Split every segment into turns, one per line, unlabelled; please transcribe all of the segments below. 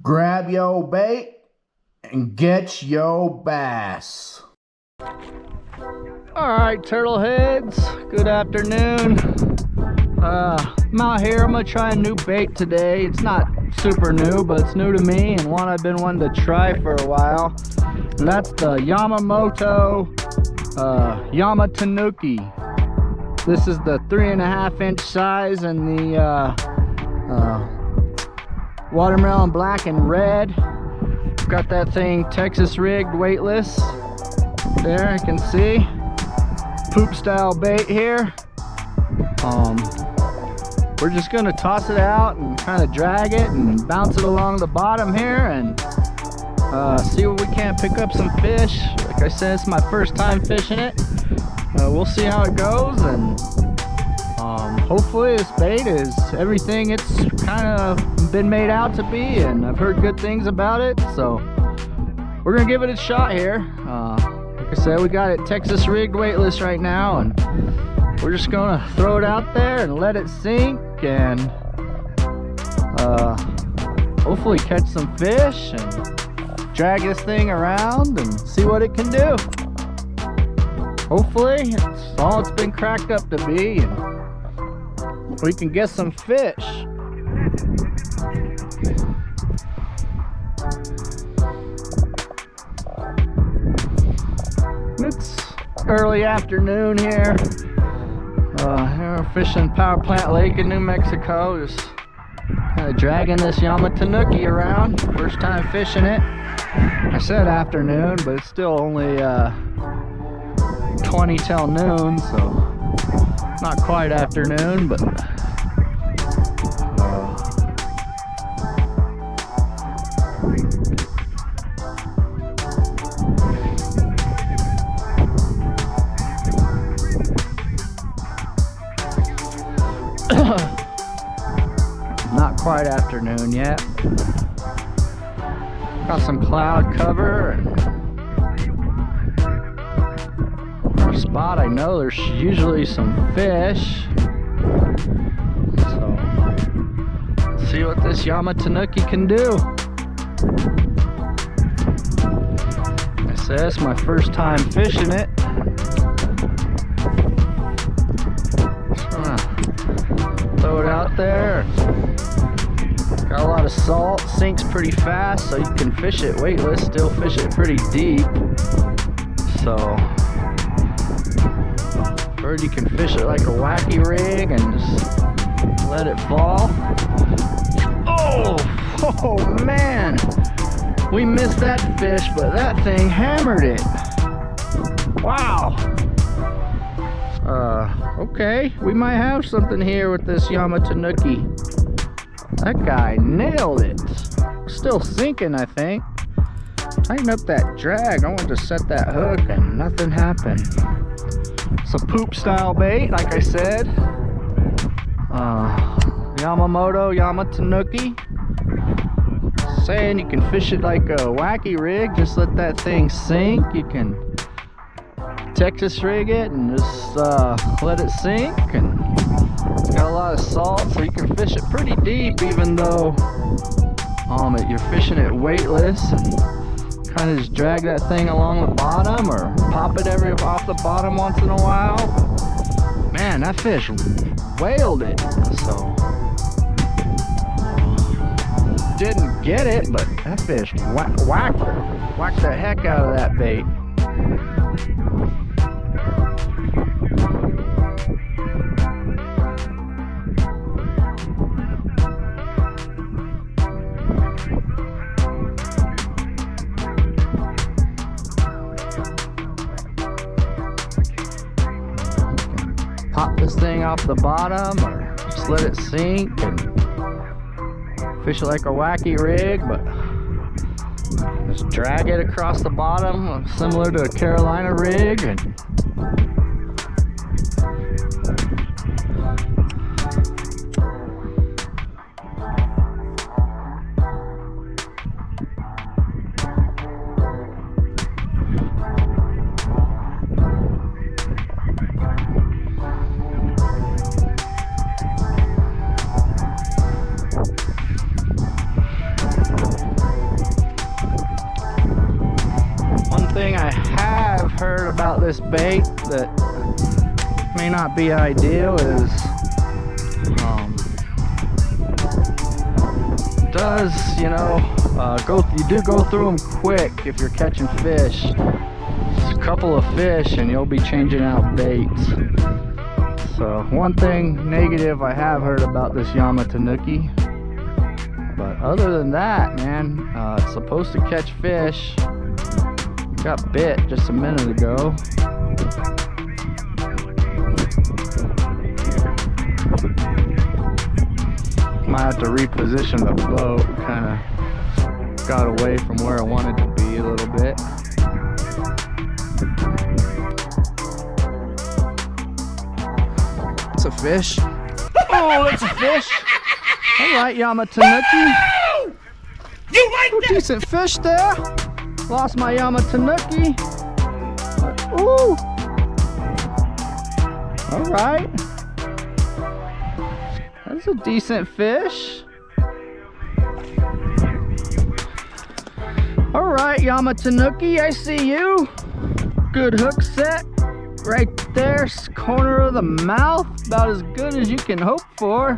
grab yo bait and get yo bass.
Alright, turtle heads, good afternoon. I'm out here. I'm gonna try a new bait today. It's not super new, but it's new to me and one I've been wanting to try for a while. And that's the Yamamoto Yamatanuki. This is the 3.5 inch size and the watermelon black and red. Got that thing Texas rigged, weightless. There, you can see. Poop style bait here. We're just gonna toss it out and kind of drag it and bounce it along the bottom here and see if we can't pick up some fish. Like I said, it's my first time fishing it. We'll see how it goes, and hopefully this bait is everything it's kind of been made out to be, and I've heard good things about it, so we're gonna give it a shot here. Like I said, we got it Texas rigged, weightless right now, and we're just gonna throw it out there and let it sink and hopefully catch some fish and drag this thing around and see what it can do. Hopefully it's all it's been cracked up to be and we can get some fish. It's early afternoon here. We're fishing Power Plant Lake in New Mexico, just kind of dragging this Yamatanuki around. First time fishing it. I said afternoon, but it's still only 20 till noon, so not quite afternoon, but not quite afternoon yet. Got some cloud cover and our spot. I know there's usually some fish, so let's see what this Yamatanuki can do. Like I said, it's my first time fishing it. Throw it out there. Got a lot of salt, sinks pretty fast, so you can fish it weightless, still fish it pretty deep. So, heard you can fish it like a wacky rig and just let it fall. Oh man! We missed that fish, but that thing hammered it. Wow! Okay, we might have something here with this Yamatanuki. That guy nailed it. Still sinking, I think. Tighten up that drag. I wanted to set that hook and nothing happened. Some poop style bait, like I said. Yamamoto Yamatanuki. Saying you can fish it like a wacky rig. Just let that thing sink. You can Texas rig it and just let it sink, and it's got a lot of salt, so you can fish it pretty deep, even though you're fishing it weightless, and kind of just drag that thing along the bottom or pop it off the bottom once in a while. Man, that fish whaled it, so didn't get it, but that fish whacked the heck out of that bait. Pop this thing off the bottom or just let it sink and fish it like a wacky rig, but just drag it across the bottom similar to a Carolina rig. And thing I have heard about this bait that may not be ideal is you do go through them quick if you're catching fish. Just a couple of fish and you'll be changing out baits. So one thing negative I have heard about this Yamatanuki, but other than that, man, it's supposed to catch fish. Got bit just a minute ago. Might have to reposition the boat. Kind of got away from where I wanted to be a little bit. It's a fish. Oh, it's a fish. All right, Yamatanuki.
You like that?
Decent fish there. Lost my Yamatanuki. Ooh. All right. That's a decent fish. All right, Yamatanuki, I see you. Good hook set. Right there, corner of the mouth. About as good as you can hope for.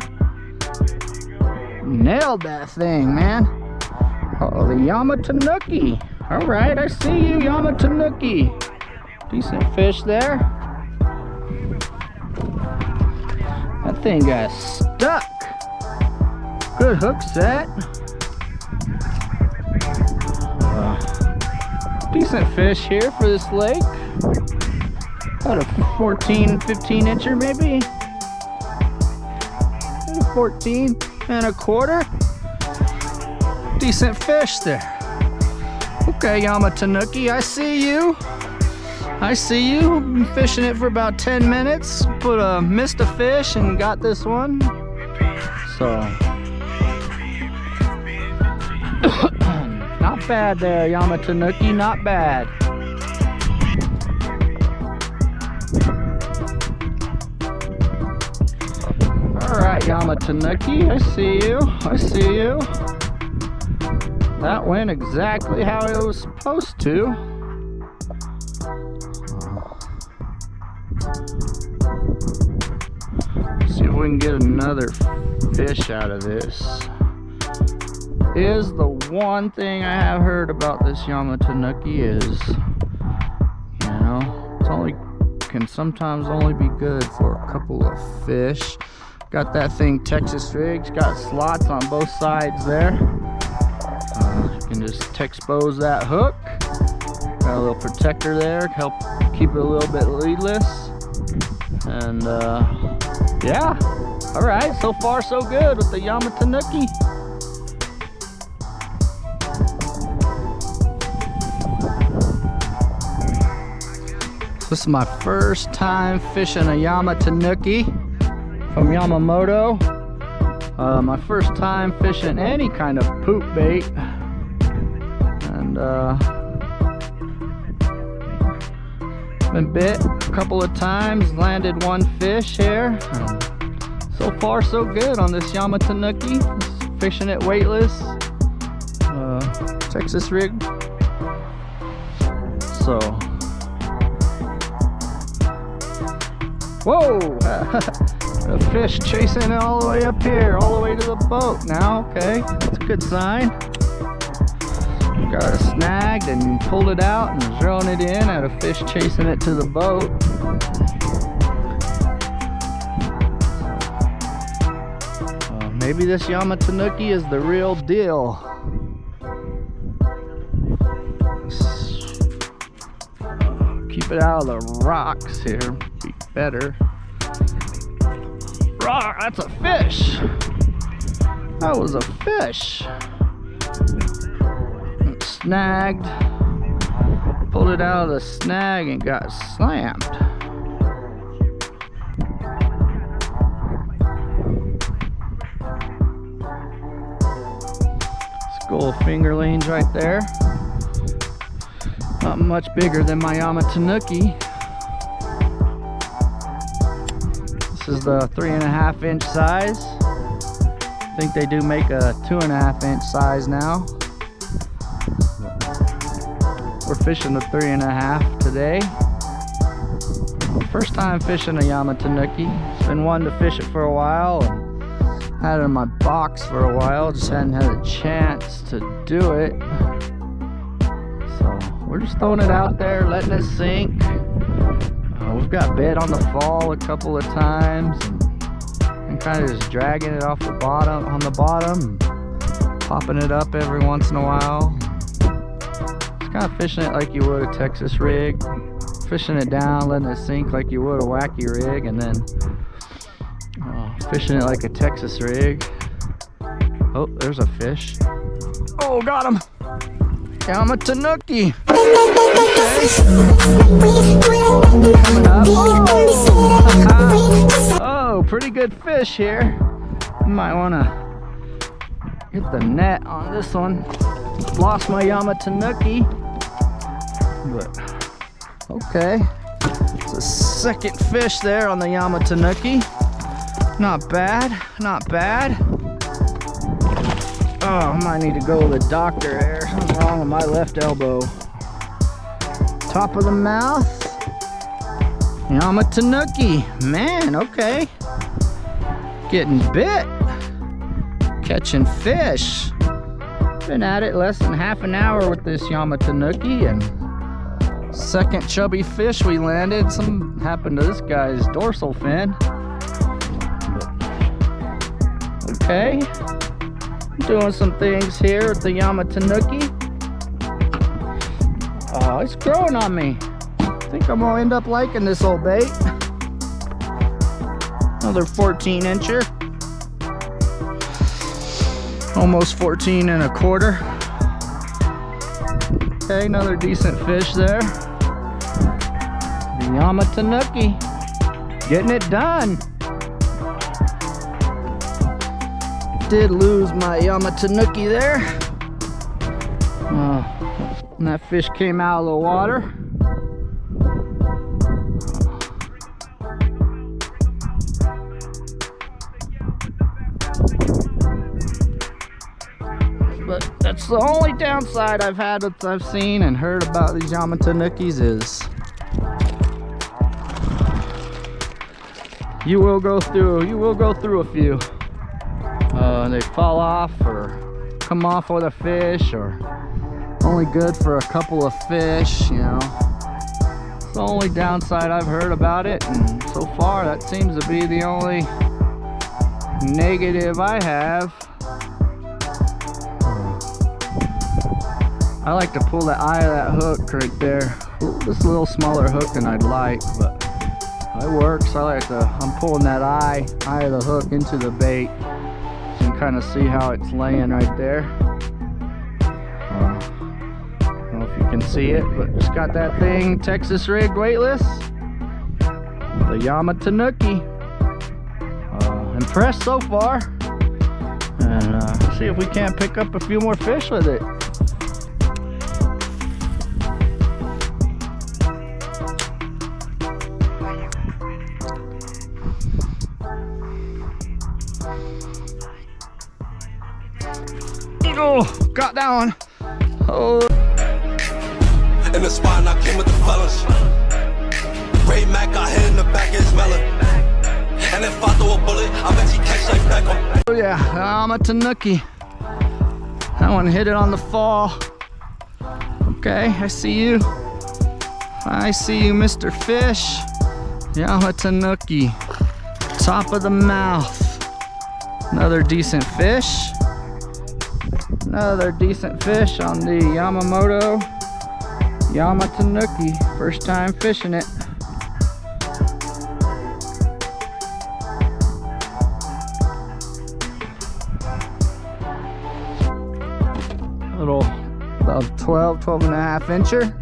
Nailed that thing, man. Oh, the Yamatanuki. All right, I see you, Yamatanuki. Decent fish there. That thing got stuck. Good hook set. Decent fish here for this lake. About a 14, 15 incher maybe. 14 and a quarter. Decent fish there. Okay, Yamatanuki, I see you. I see you. Been fishing it for about 10 minutes. Missed a fish and got this one. So not bad there, Yamatanuki, not bad. Alright, Yamatanuki, I see you. I see you. That went exactly how it was supposed to. See if we can get another fish out of this. Is the one thing I have heard about this Yamatanuki is, can sometimes only be good for a couple of fish. Got that thing Texas rigged, got slots on both sides there. You can just expose that hook. Got a little protector there, help keep it a little bit leadless. And yeah, all right, so far so good with the Yamatanuki. This is my first time fishing a Yamatanuki from Yamamoto. My first time fishing any kind of poop bait. And been bit a couple of times, landed one fish here. So far so good on this Yamatanuki. Just fishing it weightless, Texas rig. So, whoa! A fish chasing it all the way up here, all the way to the boat now. Okay, that's a good sign. Got it snagged and pulled it out and throwing it in. Had a fish chasing it to the boat. Maybe this Yamatanuki is the real deal. Keep it out of the rocks here. Be better. Rock, that's a fish. That was a fish. Snagged. Pulled it out of the snag and got slammed. Skull fingerlings right there. Not much bigger than my Yamatanuki. This is the 3.5 inch size. I think they do make a 2.5 inch size now. We're fishing the 3.5 today. First time fishing a Yamatanuki. Been wanting to fish it for a while. And had it in my box for a while. Just hadn't had a chance to do it. So we're just throwing it out there, letting it sink. We've got bait on the fall a couple of times. And kind of just dragging it off the bottom, on the bottom. Popping it up every once in a while. Just kind of fishing it like you would a Texas rig. Fishing it down, letting it sink like you would a wacky rig, and then fishing it like a Texas rig. Oh, there's a fish. Oh, got him! Yamatanuki! Coming up. Oh, pretty good fish here. You might want to hit the net on this one. Lost my Yamatanuki, but okay, it's a second fish there on the Yamatanuki. Not bad, not bad. Oh, I might need to go to the doctor there. Something wrong with my left elbow. Top of the mouth. Yamatanuki. Man, okay. Getting bit. Catching fish. Been at it less than half an hour with this Yamatanuki, and second chubby fish we landed. Something happened to this guy's dorsal fin. Okay, doing some things here with the Yamatanuki. Oh, it's growing on me. I think I'm gonna end up liking this old bait. Another 14-incher. Almost 14 1/4. Okay, another decent fish there. The Yamatanuki, getting it done. Did lose my Yamatanuki there. And that fish came out of the water. But that's the only downside I've had that I've seen and heard about these Yamatanukis is you will go through a few. They fall off or come off with a fish, or only good for a couple of fish, you know. It's the only downside I've heard about it, and so far that seems to be the only negative I have. I like to pull the eye of that hook right there. This little smaller hook than I'd like, but it works. I'm pulling that eye of the hook into the bait. You can kind of see how it's laying right there. I don't know if you can see it, but just got that thing Texas rigged weightless. The Yamatanuki. Impressed so far. And see if we can't pick up a few more fish with it. Oh, got that one. Oh.
In the spot, I came with the fellas. Ray Mac got hit in the back of his melon. And if I throw a bullet, I bet he catch like Beckham.
Oh yeah, Yamatanuki. That one hit it on the fall. Okay, I see you. I see you, Mr. Fish. Yamatanuki. Top of the mouth. Another decent fish. Another decent fish on the Yamamoto Yamatanuki. First time fishing it. Little about 12 and a half incher.